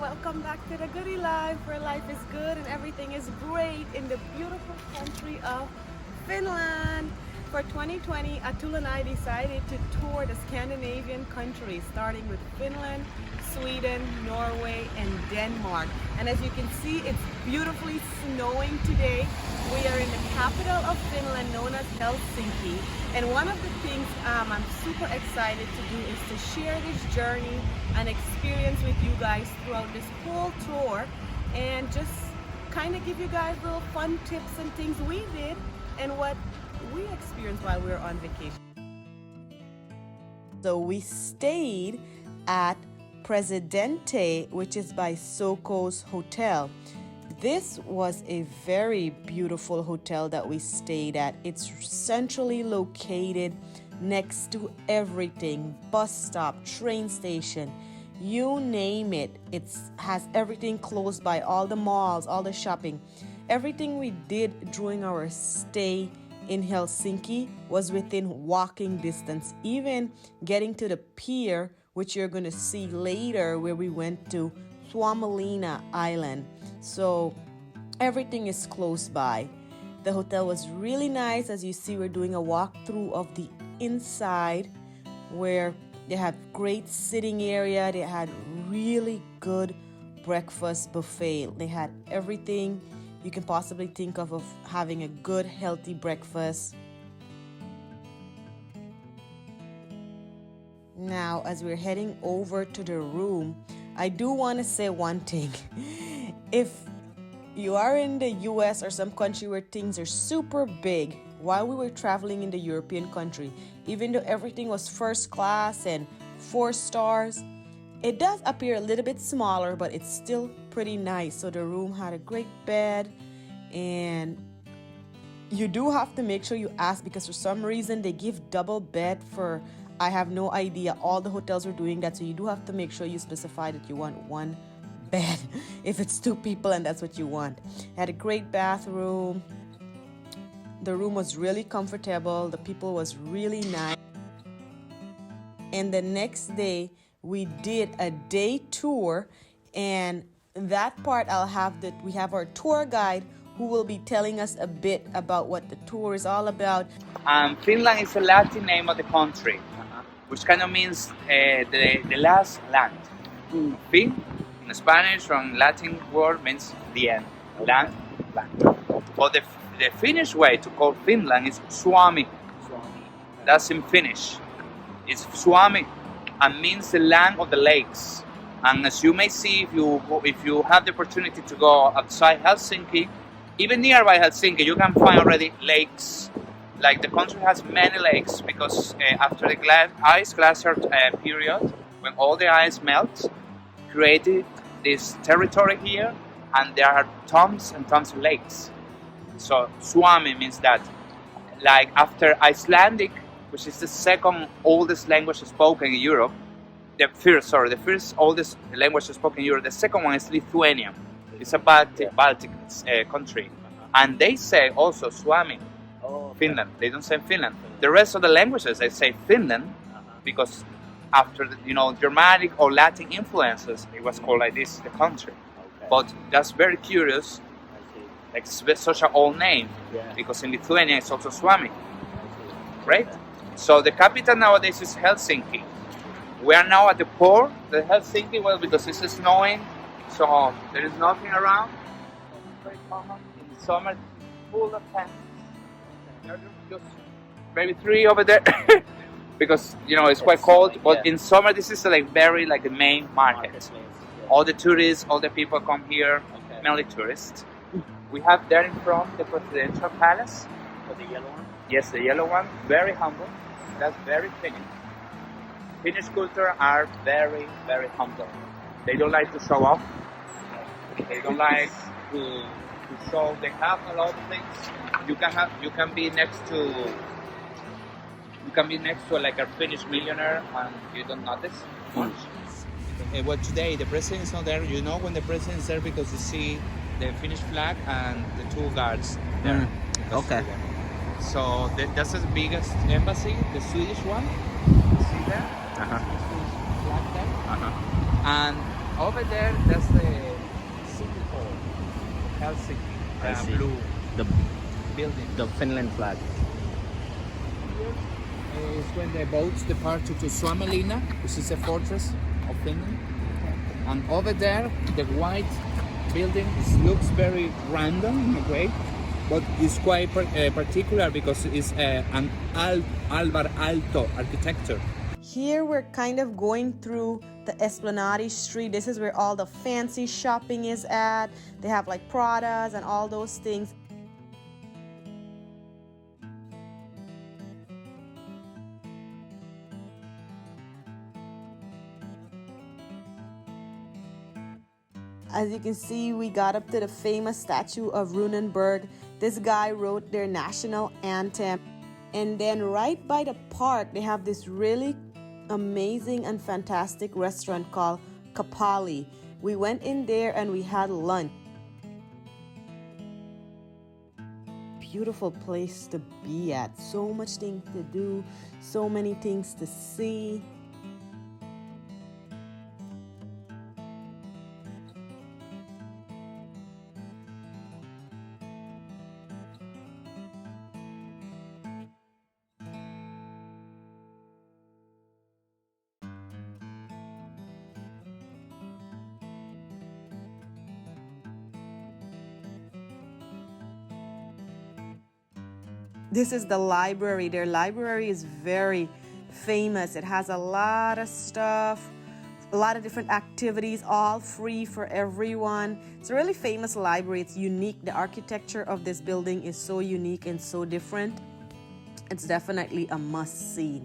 welcome back to the Goody Life, where life is good and everything is great in the beautiful country of Finland. For 2020, Atul and I decided to tour the Scandinavian countries, starting with Finland, Sweden, Norway, and Denmark. And as you can see, it's beautifully snowing today. We are in the capital of Finland, known as Helsinki. And one of the things I'm super excited to do is to share this journey and experience with you guys throughout this whole tour, and just kind of give you guys little fun tips and things we did and what we experienced while we were on vacation. So we stayed at Presidente, which is by Soko's Hotel. This was a very beautiful hotel that we stayed at. It's centrally located next to everything, bus stop, train station, you name it. It has everything close by, all the malls, all the shopping. Everything we did during our stay in Helsinki was within walking distance, even getting to the pier, which you're going to see later, where we went to Suomenlinna Island. So everything is close by. The hotel was really nice. As you see, we're doing a walkthrough of the inside, where they had great sitting area. They had really good breakfast buffet. They had everything you can possibly think of having a good, healthy breakfast. Now, as we're heading over to the room, I do want to say one thing. If you are in the US or some country where things are super big, while we were traveling in the European country, even though everything was first class and 4 stars, it does appear a little bit smaller, but it's still pretty nice. So the room had a great bed, and you do have to make sure you ask, because for some reason they give double bed for, I have no idea, all the hotels are doing that. So you do have to make sure you specify that you want one bed if it's 2 people and that's what you want. It had a great bathroom. The room was really comfortable. The people was really nice. And the next day we did a day tour, and that part we have our tour guide who will be telling us a bit about what the tour is all about. Finland is a Latin name of the country, which kind of means the last land. Fin in Spanish from Latin word means the end, land. But the Finnish way to call Finland is Suomi. That's in Finnish. It's Suomi and means the land of the lakes. And as you may see, if you have the opportunity to go outside Helsinki, even nearby Helsinki, you can find already lakes. Like the country has many lakes, because after the ice glacier period, when all the ice melts, created this territory here, and there are tons and tons of lakes. So Suomi means that. Like after Icelandic, which is the second oldest language spoken in Europe, the first oldest language spoken in Europe, the second one is Lithuanian. It's a Baltic country. And they say also Suomi, Finland. They don't say Finland. The rest of the languages, they say Finland, because after the, Germanic or Latin influences, it was called like this, the country. Okay. But that's very curious. Like it's such an old name, because in Lithuania it's also Suomi, right? So the capital nowadays is Helsinki. We are now at the port, the Helsinki, because it's snowing, so there is nothing around. Very common. In the summer, full of tents. There are just maybe 3 over there, because it's quite cold. But in summer, this is like the main market. All the tourists, all the people come here, mainly tourists. We have there in front the presidential palace. The yellow one? Yes, the yellow one. Very humble. That's very Finnish. Finnish culture are very, very humble. They don't like to show off. They don't like to show they have a lot of things. You can be next to like a Finnish millionaire and you don't notice much. Well, today the president is not there. When the president is there, because you see the Finnish flag and the 2 guards there. Okay. So that's the biggest embassy, the Swedish one. You see there? Swedish flag there. And over there, that's the City Hall, Helsinki, I see. blue The building. the Finland flag. Here is when the boats departed to Suomenlinna, which is a fortress of Finland. And over there, the white building looks very random in a way, but it's quite particular because it's an Alvar Aalto architecture. Here we're kind of going through the Esplanade Street. This is where all the fancy shopping is at. They have like Pradas and all those things. As you can see, we got up to the famous statue of Runenberg. This guy wrote their national anthem. And then right by the park, they have this really amazing and fantastic restaurant called Kapali. We went in there and we had lunch. Beautiful place to be at. So much things to do, so many things to see. This is the library. Their library is very famous. It has a lot of stuff, a lot of different activities, all free for everyone. It's a really famous library. It's unique. The architecture of this building is so unique and so different. It's definitely a must-see.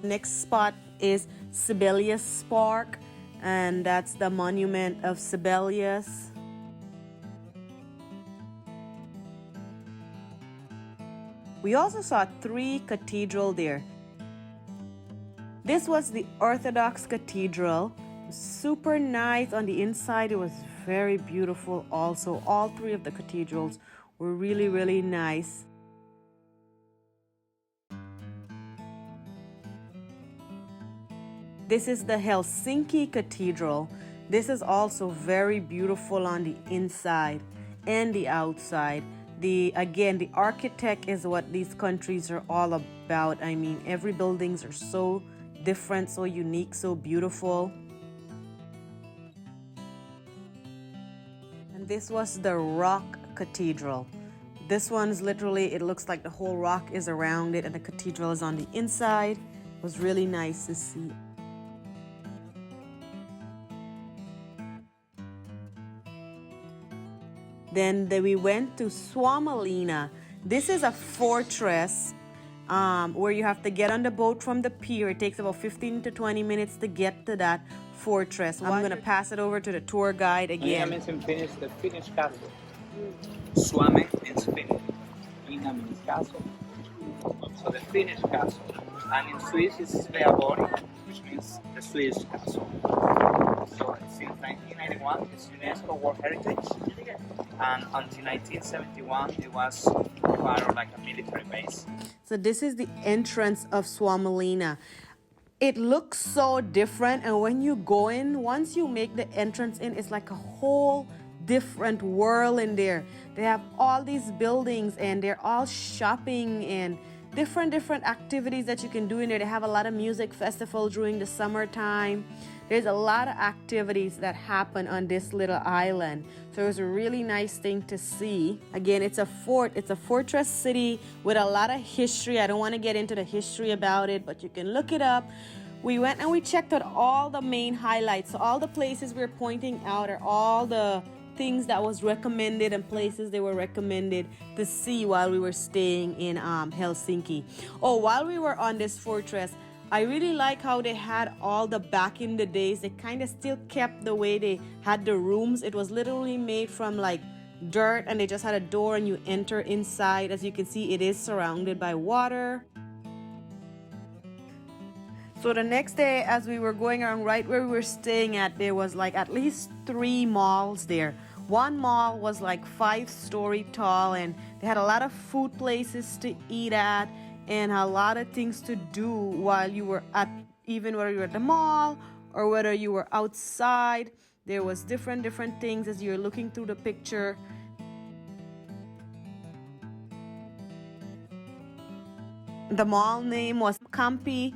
Next spot is Sibelius Park, and that's the monument of Sibelius. We also saw 3 cathedrals there. This was the Orthodox Cathedral. Super nice on the inside. It was very beautiful also. All 3 of the cathedrals were really, really nice. This is the Helsinki Cathedral. This is also very beautiful on the inside and the outside. Again, the architect is what these countries are all about. I mean, every buildings are so different, so unique, so beautiful. And this was the Rock Cathedral. This one's literally, it looks like the whole rock is around it and the cathedral is on the inside. It was really nice to see. Then we went to Suomenlinna. This is a fortress where you have to get on the boat from the pier. It takes about 15 to 20 minutes to get to that fortress. I'm going to pass it over to the tour guide again. Linna means in Finnish the Finnish castle. Suomen means Finnish. Linna means castle. So the Finnish castle. And in Swiss it's Sveaborg, which means the Swedish castle. So since 1991 it's UNESCO World Heritage. And until 1971 it was part of like a military base. So this is the entrance of Suomenlinna. It looks so different, and when you go in, once you make the entrance in, it's like a whole different world in there. They have all these buildings and they're all shopping and different activities that you can do in there. They have a lot of music festivals during the summertime. There's a lot of activities that happen on this little island. So it was a really nice thing to see. Again, it's a fort. It's a fortress city with a lot of history. I don't want to get into the history about it, but you can look it up. We went and we checked out all the main highlights. So all the places we're pointing out are all the things that was recommended and places they were recommended to see while we were staying in Helsinki. Oh, while we were on this fortress, I really like how they had all the back in the days. They kind of still kept the way they had the rooms. It was literally made from like dirt, and they just had a door and you enter inside. As you can see, it is surrounded by water. So the next day, as we were going around right where we were staying at, there was like at least 3 malls there. One mall was like 5-story tall, and they had a lot of food places to eat at and a lot of things to do while you were at, even whether you were at the mall or whether you were outside. There was different things as you're looking through the picture. The mall name was Campi.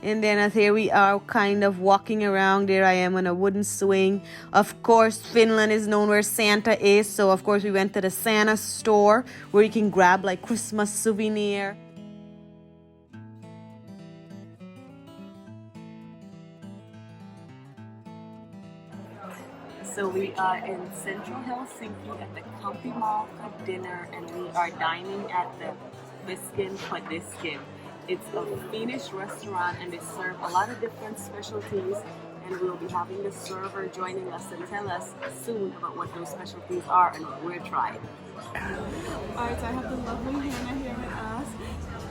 And then as here we are kind of walking around, there I am on a wooden swing. Of course, Finland is known where Santa is. So of course we went to the Santa store where you can grab like Christmas souvenir. So we are in central Helsinki at the Campi Mall for dinner, and we are dining at the Viskin. It's a Finnish restaurant, and they serve a lot of different specialties, and we'll be having the server joining us to tell us soon about what those specialties are and what we're trying. Alright, so I have the lovely Hannah here with us.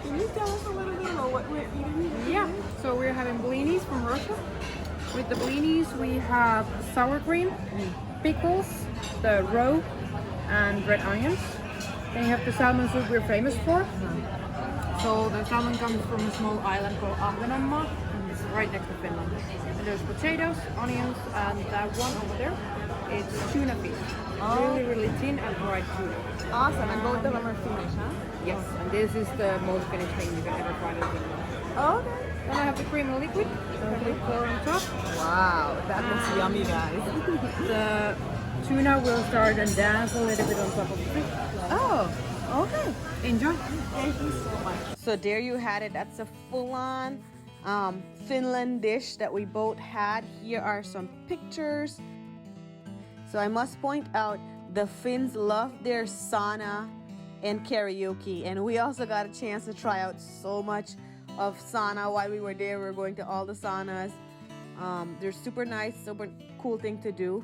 Can you tell us a little bit about what we're eating here? Yeah, so we're having blinis from Russia. With the blinis we have sour cream, pickles, the roe, and red onions. Then you have the salmon soup we're famous for. So the salmon comes from a small island called Ahvenanmaa. It's right next to Finland. And there's potatoes, onions, and that one over there, it's tuna fish. Oh. Really thin and fried tuna. Awesome, and both of them are Finnish, huh? Yes, and this is the most Finnish thing you can ever find in Finland. Okay. Then I have the cream and liquid that we pour on top. Wow, that looks yummy, guys. The tuna will start and dance a little bit on top of the fish. Oh, okay. Enjoy. Thank you so much. So there you had it. That's a full-on Finland dish that we both had. Here are some pictures. So I must point out, the Finns love their sauna and karaoke, and we also got a chance to try out so much of sauna while we were there. We were going to all the saunas. They're super nice, super cool thing to do.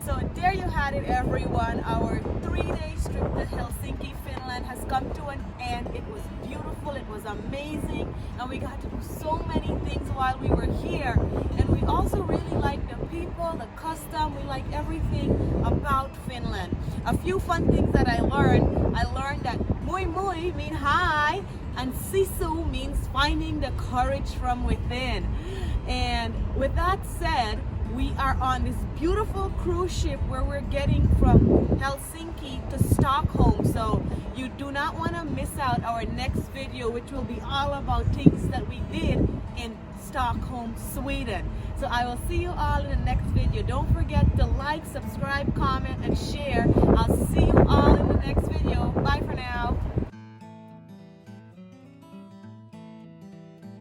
So there you had it, everyone. Our 3-day trip to Helsinki, Finland has come to an end. It was beautiful, it was amazing, and we got to do so many things while we were here. And we also really liked the people, the custom, we liked everything about Finland. A few fun things that I learned that moi moi means hi, and sisu means finding the courage from within. And with that said, we are on this beautiful cruise ship where we're getting from Helsinki to Stockholm. So you do not want to miss out our next video, which will be all about things that we did in Stockholm, Sweden. So I will see you all in the next video. Don't forget to like, subscribe, comment, and share.